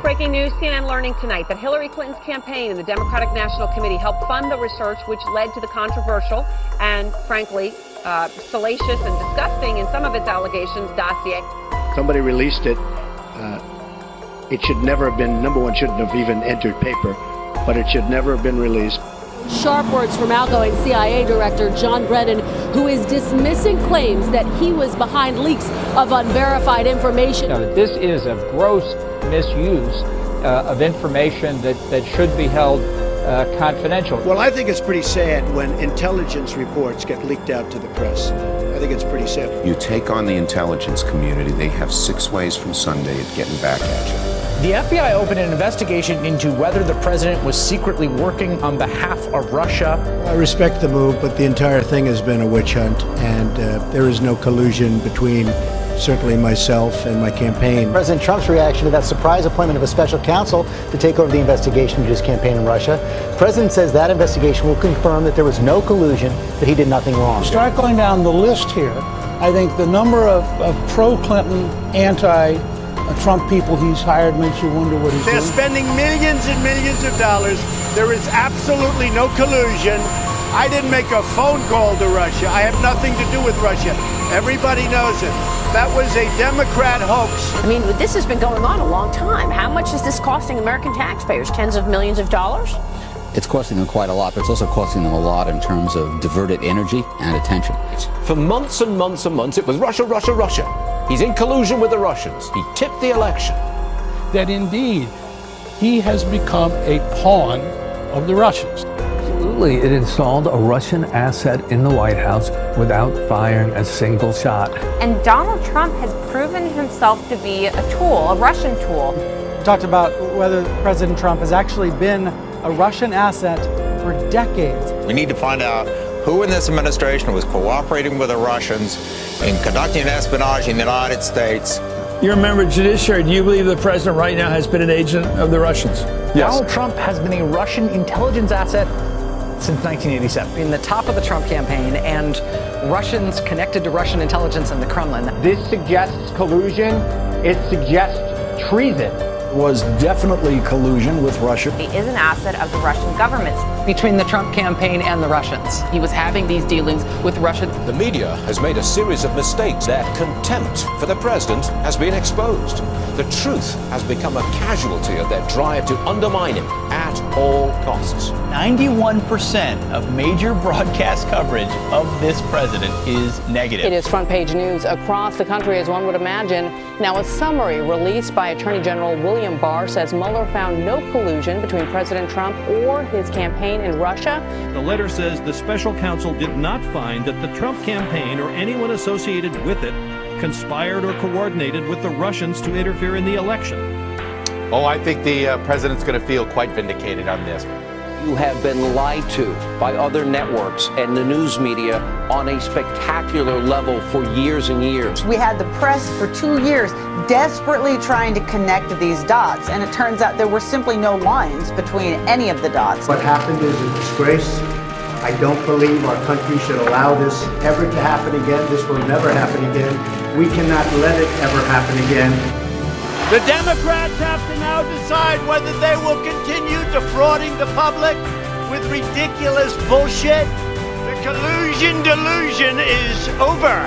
Breaking news, CNN learning tonight that Hillary Clinton's campaign and the Democratic National Committee helped fund the research which led to the controversial and, frankly, salacious and disgusting in some of its allegations dossier. Somebody released it. It should never have been, number one, shouldn't have even entered paper, but it should never have been released. Sharp words from outgoing CIA Director John Brennan, who is dismissing claims that he was behind leaks of unverified information. Now, this is a gross misuse of information that should be held confidential. Well, I think it's pretty sad when intelligence reports get leaked out to the press. I think it's pretty sad. You take on the intelligence community, they have 6 ways from Sunday of getting back at you. The FBI opened an investigation into whether the president was secretly working on behalf of Russia. I respect the move, but the entire thing has been a witch hunt, and there is no collusion between certainly myself and my campaign. President Trump's reaction to that surprise appointment of a special counsel to take over the investigation into his campaign in Russia. The president says that investigation will confirm that there was no collusion, that he did nothing wrong. Start going down the list here. I think the number of pro-Clinton, anti-Trump people he's hired makes you wonder what he's doing. They're spending millions and millions of dollars. There is absolutely no collusion. I didn't make a phone call to Russia. I have nothing to do with Russia. Everybody knows it. That was a Democrat hoax. I mean, this has been going on a long time. How much is this costing American taxpayers? Tens of millions of dollars? It's costing them quite a lot, but it's also costing them a lot in terms of diverted energy and attention. For months and months and months, it was Russia, Russia, Russia. He's in collusion with the Russians. He tipped the election. That indeed, he has become a pawn of the Russians. Absolutely, it installed a Russian asset in the White House without firing a single shot. And Donald Trump has proven himself to be a tool, a Russian tool. Talked about whether President Trump has actually been a Russian asset for decades. We need to find out who in this administration was cooperating with the Russians in conducting espionage in the United States. You're a member of Judiciary. Do you believe the president right now has been an agent of the Russians? Yes. Donald Trump has been a Russian intelligence asset since 1987. In the top of the Trump campaign and Russians connected to Russian intelligence and the Kremlin. This suggests collusion. It suggests treason. Was definitely collusion with Russia. He is an asset of the Russian government. Between the Trump campaign and the Russians. He was having these dealings with Russia. The media has made a series of mistakes. Their contempt for the president has been exposed. The truth has become a casualty of their drive to undermine him at all costs. 91% of major broadcast coverage of this president is negative. It is front page news across the country, as one would imagine. Now, a summary released by Attorney General William Barr says Mueller found no collusion between President Trump or his campaign in Russia. The letter says the special counsel did not find that the Trump campaign or anyone associated with it conspired or coordinated with the Russians to interfere in the election. Oh, I think the president's going to feel quite vindicated on this. You have been lied to by other networks and the news media on a spectacular level for years and years. We had the press for 2 years desperately trying to connect these dots, and it turns out there were simply no lines between any of the dots. What happened is a disgrace. I don't believe our country should allow this ever to happen again. This will never happen again. We cannot let it ever happen again. The Democrats have to now decide whether they will continue defrauding the public with ridiculous bullshit. The collusion delusion is over.